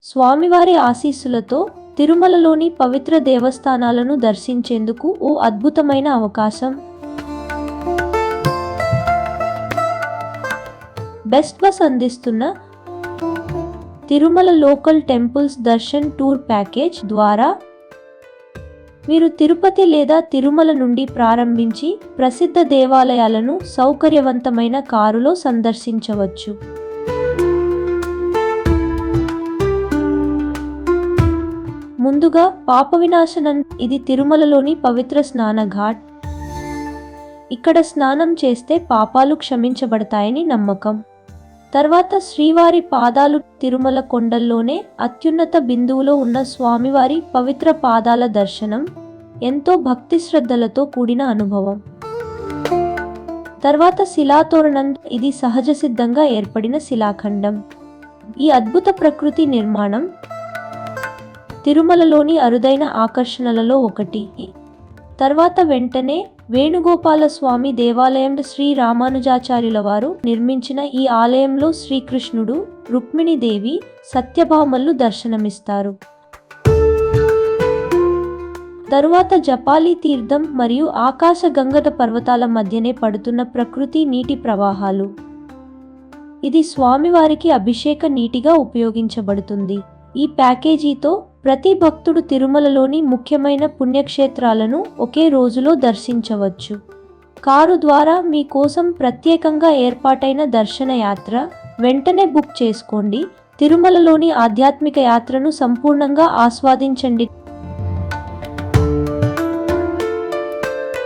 స్వామివారి ఆశీస్సులతో తిరుమలలోని పవిత్ర దేవస్థానాలను దర్శించేందుకు ఓ అద్భుతమైన అవకాశం. బెస్ట్ బస్ అందిస్తున్న Tirumala local temples Darshan tour package ద్వారా మీరు తిరుపతి లేదా తిరుమల నుండి ప్రారంభించి ప్రసిద్ధ దేవాలయాలను సౌకర్యవంతమైన కారులో సందర్శించవచ్చు. ముందుగా పాప వినాశనం. ఇది తిరుమలలోని పవిత్ర స్నాన ఘాట్. ఇక్కడ స్నానం చేస్తే పాపాలు క్షమించబడతాయని నమ్మకం. తర్వాత శ్రీవారి పాదాలు. తిరుమల కొండల్లోనే అత్యున్నత బిందువులో ఉన్న స్వామివారి పవిత్ర పాదాల దర్శనం ఎంతో భక్తి శ్రద్ధలతో కూడిన అనుభవం. తర్వాత శిలాతోరణం. ఇది సహజ సిద్ధంగా ఏర్పడిన శిలాఖండం. ఈ అద్భుత ప్రకృతి నిర్మాణం తిరుమలలోని అరుదైన ఆకర్షణలలో ఒకటి. తర్వాత వెంటనే వేణుగోపాల స్వామి దేవాలయం. శ్రీ రామానుజాచార్యుల వారు నిర్మించిన ఈ ఆలయంలో శ్రీకృష్ణుడు, రుక్మిణీదేవి, సత్యభామలు దర్శనమిస్తారు. తరువాత జపాలి తీర్థం మరియు ఆకాశ గంగట పర్వతాల మధ్యనే పడుతున్న ప్రకృతి నీటి ప్రవాహాలు. ఇది స్వామివారికి అభిషేక నీటిగా ఉపయోగించబడుతుంది. ఈ ప్యాకేజీతో ప్రతి భక్తుడు తిరుమలలోని ముఖ్యమైన పుణ్యక్షేత్రాలను ఒకే రోజులో దర్శించవచ్చు. కారు ద్వారా మీ కోసం ప్రత్యేకంగా ఏర్పాటైన దర్శన యాత్ర వెంటనే బుక్ చేసుకోండి. తిరుమలలోని ఆధ్యాత్మిక యాత్రను సంపూర్ణంగా ఆస్వాదించండి.